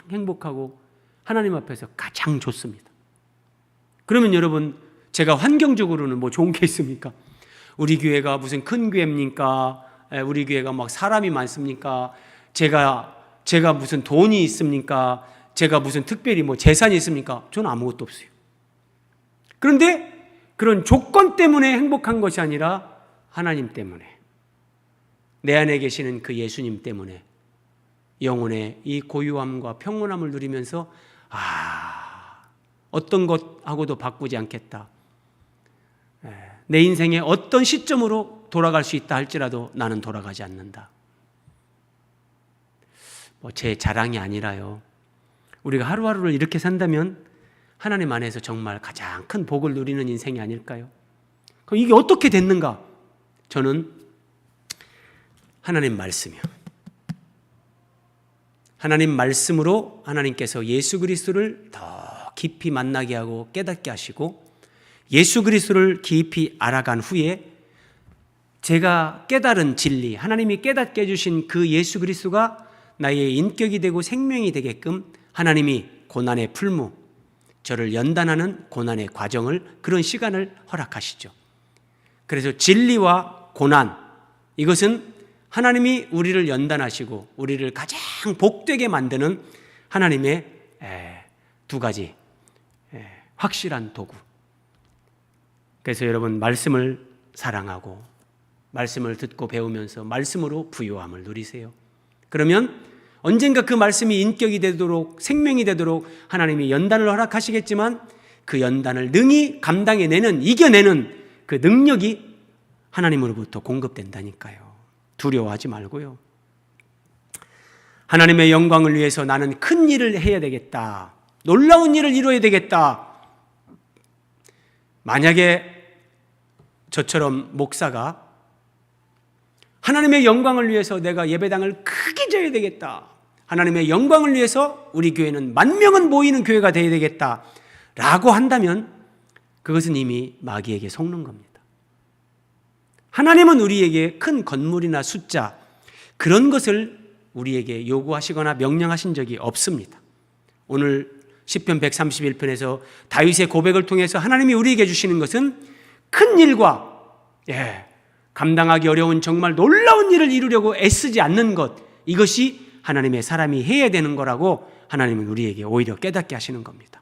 행복하고 하나님 앞에서 가장 좋습니다. 그러면 여러분, 제가 환경적으로는 뭐 좋은 게 있습니까? 우리 교회가 무슨 큰 교회입니까? 우리 교회가 막 사람이 많습니까? 제가 무슨 돈이 있습니까? 제가 무슨 특별히 뭐 재산이 있습니까? 저는 아무것도 없어요. 그런데 그런 조건 때문에 행복한 것이 아니라 하나님 때문에, 내 안에 계시는 그 예수님 때문에 영혼의 이 고요함과 평온함을 누리면서 어떤 것하고도 바꾸지 않겠다. 내 인생의 어떤 시점으로 돌아갈 수 있다 할지라도 나는 돌아가지 않는다. 제 자랑이 아니라요. 우리가 하루하루를 이렇게 산다면 하나님 안에서 정말 가장 큰 복을 누리는 인생이 아닐까요? 그럼 이게 어떻게 됐는가? 저는 하나님 말씀이요. 하나님 말씀으로 하나님께서 예수 그리스도를 더 깊이 만나게 하고 깨닫게 하시고, 예수 그리스도를 깊이 알아간 후에 제가 깨달은 진리, 하나님이 깨닫게 해주신 그 예수 그리스도가 나의 인격이 되고 생명이 되게끔 하나님이 고난의 풀무, 저를 연단하는 고난의 과정을, 그런 시간을 허락하시죠. 그래서 진리와 고난, 이것은 하나님이 우리를 연단하시고 우리를 가장 복되게 만드는 하나님의 두 가지 확실한 도구. 그래서 여러분, 말씀을 사랑하고 말씀을 듣고 배우면서 말씀으로 부요함을 누리세요. 그러면 언젠가 그 말씀이 인격이 되도록, 생명이 되도록 하나님이 연단을 허락하시겠지만 그 연단을 능히 감당해내는, 이겨내는 그 능력이 하나님으로부터 공급된다니까요. 두려워하지 말고요. 하나님의 영광을 위해서 나는 큰 일을 해야 되겠다. 놀라운 일을 이루어야 되겠다. 만약에 저처럼 목사가 하나님의 영광을 위해서 내가 예배당을 크게 지어야 되겠다. 하나님의 영광을 위해서 우리 교회는 10,000명은 모이는 교회가 되어야 되겠다. 라고 한다면 그것은 이미 마귀에게 속는 겁니다. 하나님은 우리에게 큰 건물이나 숫자, 그런 것을 우리에게 요구하시거나 명령하신 적이 없습니다. 오늘 시편 131편에서 다윗의 고백을 통해서 하나님이 우리에게 주시는 것은 큰 일과 감당하기 어려운 정말 놀라운 일을 이루려고 애쓰지 않는 것, 이것이 하나님의 사람이 해야 되는 거라고 하나님은 우리에게 오히려 깨닫게 하시는 겁니다.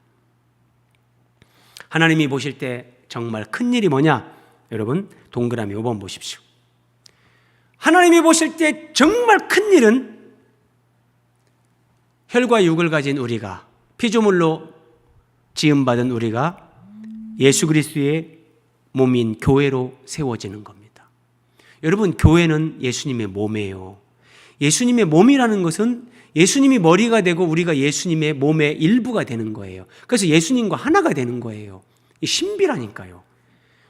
하나님이 보실 때 정말 큰 일이 뭐냐? 여러분 동그라미 5번 보십시오. 하나님이 보실 때 정말 큰 일은 혈과 육을 가진 우리가, 피조물로 지음받은 우리가 예수 그리스도의 몸인 교회로 세워지는 겁니다. 여러분, 교회는 예수님의 몸이에요. 예수님의 몸이라는 것은 예수님이 머리가 되고 우리가 예수님의 몸의 일부가 되는 거예요. 그래서 예수님과 하나가 되는 거예요. 이 신비라니까요.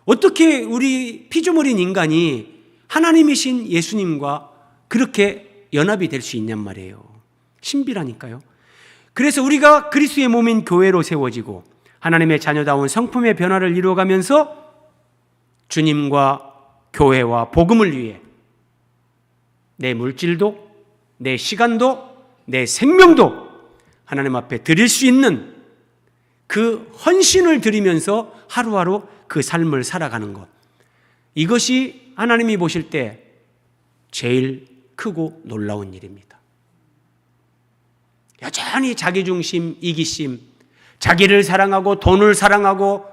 어떻게 우리 피조물인 인간이 하나님이신 예수님과 그렇게 연합이 될 수 있냔 말이에요. 신비라니까요. 그래서 우리가 그리스도의 몸인 교회로 세워지고 하나님의 자녀다운 성품의 변화를 이루어가면서 주님과 교회와 복음을 위해 내 물질도, 내 시간도, 내 생명도 하나님 앞에 드릴 수 있는 그 헌신을 드리면서 하루하루 그 삶을 살아가는 것, 이것이 하나님이 보실 때 제일 크고 놀라운 일입니다. 여전히 자기중심, 이기심, 자기를 사랑하고 돈을 사랑하고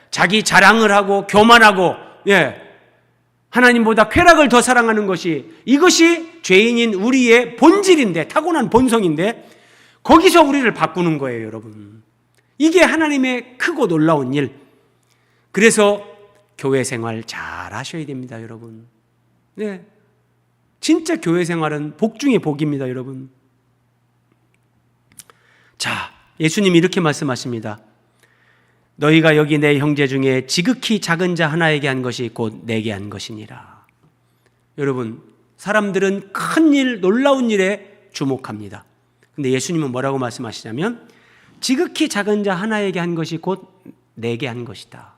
자기 자랑을 하고 교만하고 하나님보다 쾌락을 더 사랑하는 것이, 이것이 죄인인 우리의 본질인데, 타고난 본성인데 거기서 우리를 바꾸는 거예요, 여러분. 이게 하나님의 크고 놀라운 일. 그래서 교회 생활 잘 하셔야 됩니다, 여러분. 진짜 교회 생활은 복 중에 복입니다, 여러분. 자, 예수님이 이렇게 말씀하십니다. 너희가 여기 내 형제 중에 지극히 작은 자 하나에게 한 것이 곧 내게 한 것이니라. 여러분, 사람들은 큰 일, 놀라운 일에 주목합니다. 근데 예수님은 뭐라고 말씀하시냐면 지극히 작은 자 하나에게 한 것이 곧 내게 한 것이다.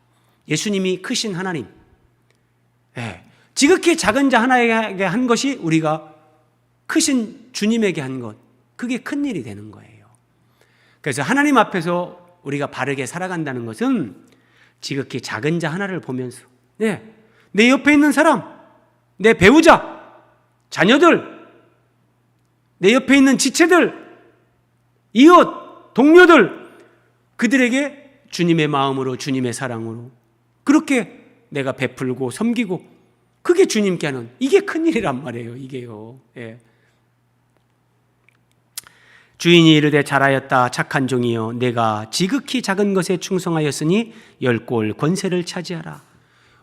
예수님이 크신 하나님, 지극히 작은 자 하나에게 한 것이 우리가 크신 주님에게 한 것, 그게 큰 일이 되는 거예요. 그래서 하나님 앞에서 우리가 바르게 살아간다는 것은 지극히 작은 자 하나를 보면서 내 옆에 있는 사람, 내 배우자, 자녀들, 내 옆에 있는 지체들, 이웃, 동료들, 그들에게 주님의 마음으로, 주님의 사랑으로 그렇게 내가 베풀고 섬기고, 그게 주님께 하는, 이게 큰일이란 말이에요. 이게요. 주인이 이르되 잘하였다 착한 종이여, 내가 지극히 작은 것에 충성하였으니 10골 권세를 차지하라.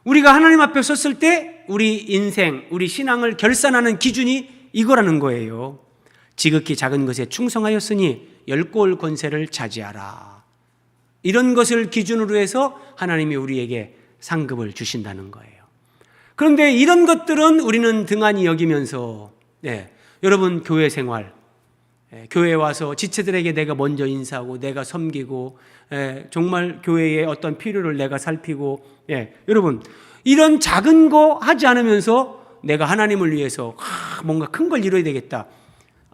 우리가 하나님 앞에 섰을 때 우리 인생, 우리 신앙을 결산하는 기준이 이거라는 거예요. 지극히 작은 것에 충성하였으니 10골 권세를 차지하라. 이런 것을 기준으로 해서 하나님이 우리에게 상급을 주신다는 거예요. 그런데 이런 것들은 우리는 등한히 여기면서 여러분, 교회 생활, 교회에 와서 지체들에게 내가 먼저 인사하고 내가 섬기고 정말 교회의 어떤 필요를 내가 살피고, 여러분, 이런 작은 거 하지 않으면서 내가 하나님을 위해서 뭔가 큰 걸 이뤄야 되겠다,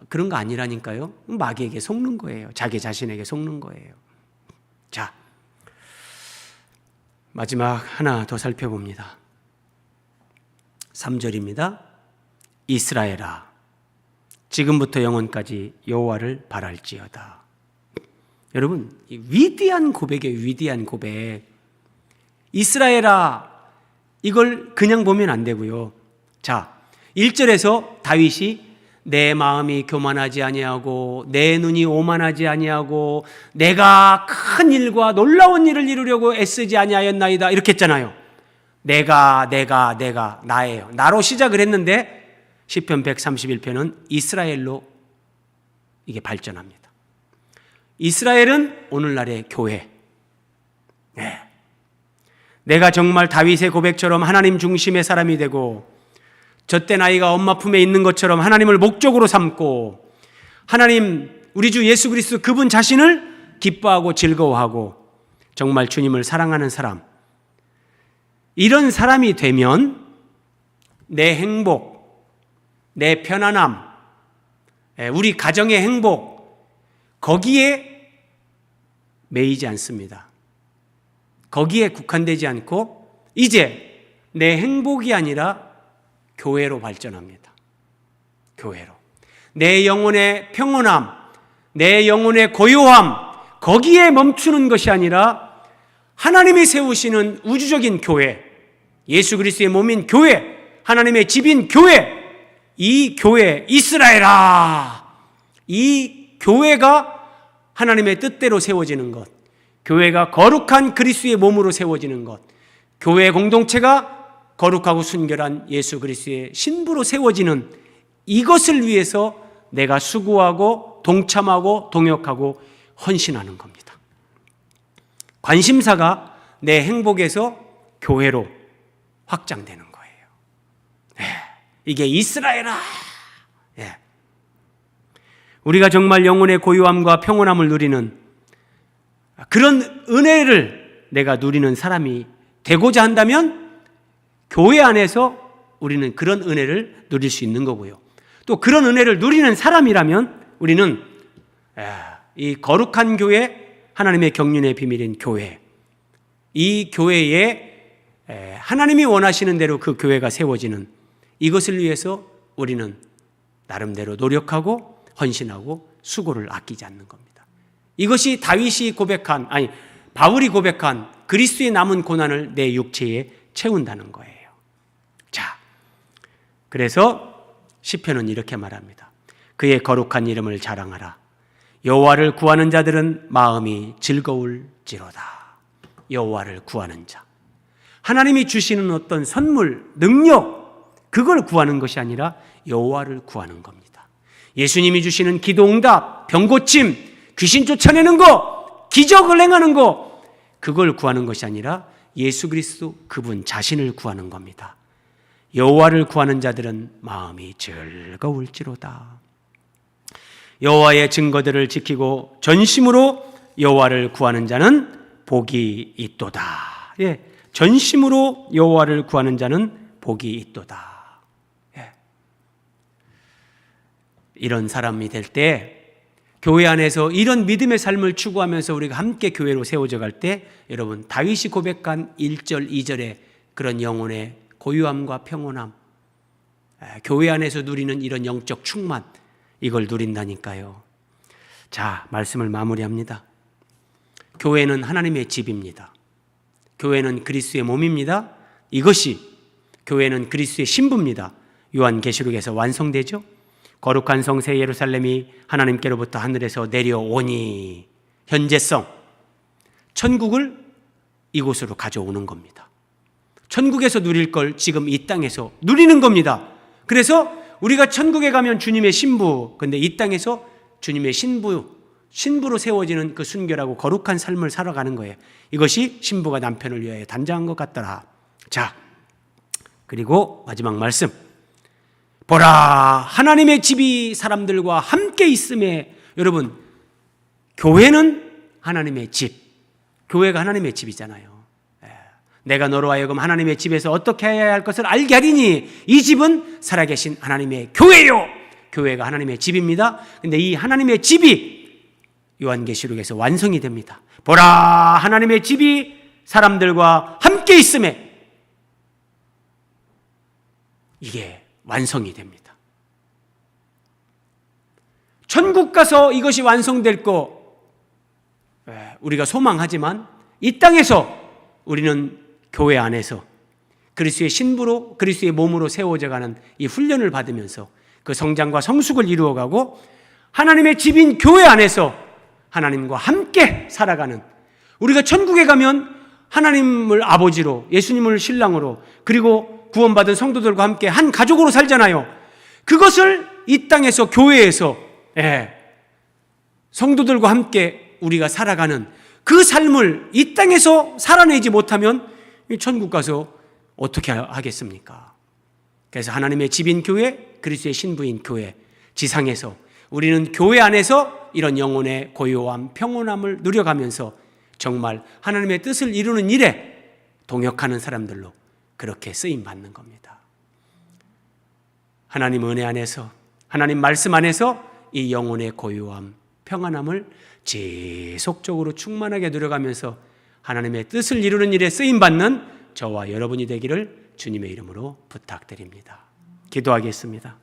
그런 거 아니라니까요. 마귀에게 속는 거예요. 자기 자신에게 속는 거예요. 자, 마지막 하나 더 살펴봅니다. 3절입니다. 이스라엘아, 지금부터 영원까지 여호와를 바랄지어다. 여러분, 이 위대한 고백이에요. 위대한 고백. 이스라엘아, 이걸 그냥 보면 안 되고요. 자, 1절에서 다윗이 내 마음이 교만하지 아니하고 내 눈이 오만하지 아니하고 내가 큰 일과 놀라운 일을 이루려고 애쓰지 아니하였나이다 이렇게 했잖아요. 내가 나예요. 나로 시작을 했는데 시편 131편은 이스라엘로 이게 발전합니다. 이스라엘은 오늘날의 교회. 네. 내가 정말 다윗의 고백처럼 하나님 중심의 사람이 되고 젖된 아이가 엄마 품에 있는 것처럼 하나님을 목적으로 삼고 하나님 우리 주 예수 그리스도 그분 자신을 기뻐하고 즐거워하고 정말 주님을 사랑하는 사람, 이런 사람이 되면 내 행복, 내 편안함, 우리 가정의 행복 거기에 매이지 않습니다. 거기에 국한되지 않고 이제 내 행복이 아니라 교회로 발전합니다. 교회로. 내 영혼의 평온함, 내 영혼의 고요함 거기에 멈추는 것이 아니라 하나님이 세우시는 우주적인 교회, 예수 그리스도의 몸인 교회, 하나님의 집인 교회, 이 교회 이스라엘아, 이 교회가 하나님의 뜻대로 세워지는 것, 교회가 거룩한 그리스도의 몸으로 세워지는 것, 교회 공동체가 거룩하고 순결한 예수 그리스도의 신부로 세워지는 이것을 위해서 내가 수고하고 동참하고 동역하고 헌신하는 겁니다. 관심사가 내 행복에서 교회로 확장되는 거예요. 네, 이게 이스라엘아. 네. 우리가 정말 영혼의 고요함과 평온함을 누리는 그런 은혜를 내가 누리는 사람이 되고자 한다면 교회 안에서 우리는 그런 은혜를 누릴 수 있는 거고요. 또 그런 은혜를 누리는 사람이라면 우리는 이 거룩한 교회, 하나님의 경륜의 비밀인 교회, 이 교회에 하나님이 원하시는 대로 그 교회가 세워지는 이것을 위해서 우리는 나름대로 노력하고 헌신하고 수고를 아끼지 않는 겁니다. 이것이 바울이 고백한 그리스도의 남은 고난을 내 육체에 채운다는 거예요. 자, 그래서 시편은 이렇게 말합니다. 그의 거룩한 이름을 자랑하라. 여호와를 구하는 자들은 마음이 즐거울지로다. 여호와를 구하는 자. 하나님이 주시는 어떤 선물, 능력, 그걸 구하는 것이 아니라 여호와를 구하는 겁니다. 예수님이 주시는 기도응답, 병고침, 귀신 쫓아내는 거, 기적을 행하는 거, 그걸 구하는 것이 아니라 예수 그리스도 그분 자신을 구하는 겁니다. 여호와를 구하는 자들은 마음이 즐거울지로다. 여호와의 증거들을 지키고 전심으로 여호와를 구하는 자는 복이 있도다. 예, 전심으로 여호와를 구하는 자는 복이 있도다. 예. 이런 사람이 될 때 교회 안에서 이런 믿음의 삶을 추구하면서 우리가 함께 교회로 세워져 갈 때 여러분 다윗이 고백한 1절, 2절의 그런 영혼의 고요함과 평온함, 교회 안에서 누리는 이런 영적 충만, 이걸 누린다니까요. 자, 말씀을 마무리합니다. 교회는 하나님의 집입니다. 교회는 그리스도의 몸입니다. 이것이 교회는 그리스도의 신부입니다. 요한계시록에서 완성되죠. 거룩한 성새 예루살렘이 하나님께로부터 하늘에서 내려오니, 현재성, 천국을 이곳으로 가져오는 겁니다. 천국에서 누릴 걸 지금 이 땅에서 누리는 겁니다. 그래서 우리가 천국에 가면 주님의 신부, 근데 이 땅에서 주님의 신부로 세워지는 그 순결하고 거룩한 삶을 살아가는 거예요. 이것이 신부가 남편을 위하여 단장한 것 같더라. 자, 그리고 마지막 말씀. 보라, 하나님의 집이 사람들과 함께 있음에, 여러분, 교회는 하나님의 집, 교회가 하나님의 집이잖아요. 내가 너로 하여금 하나님의 집에서 어떻게 해야 할 것을 알게 하리니 이 집은 살아계신 하나님의 교회요. 교회가 하나님의 집입니다. 근데 이 하나님의 집이 요한계시록에서 완성이 됩니다. 보라, 하나님의 집이 사람들과 함께 있음에, 이게 완성이 됩니다. 천국 가서 이것이 완성될 거 우리가 소망하지만 이 땅에서 우리는 교회 안에서 그리스도의 신부로, 그리스도의 몸으로 세워져 가는 이 훈련을 받으면서 그 성장과 성숙을 이루어가고 하나님의 집인 교회 안에서 하나님과 함께 살아가는, 우리가 천국에 가면 하나님을 아버지로, 예수님을 신랑으로, 그리고 구원받은 성도들과 함께 한 가족으로 살잖아요. 그것을 이 땅에서, 교회에서 성도들과 함께 우리가 살아가는 그 삶을 이 땅에서 살아내지 못하면 천국 가서 어떻게 하겠습니까? 그래서 하나님의 집인 교회, 그리스도의 신부인 교회, 지상에서 우리는 교회 안에서 이런 영혼의 고요함, 평온함을 누려가면서 정말 하나님의 뜻을 이루는 일에 동역하는 사람들로 그렇게 쓰임받는 겁니다. 하나님 은혜 안에서, 하나님 말씀 안에서 이 영혼의 고요함, 평안함을 지속적으로 충만하게 누려가면서 하나님의 뜻을 이루는 일에 쓰임받는 저와 여러분이 되기를 주님의 이름으로 부탁드립니다. 기도하겠습니다.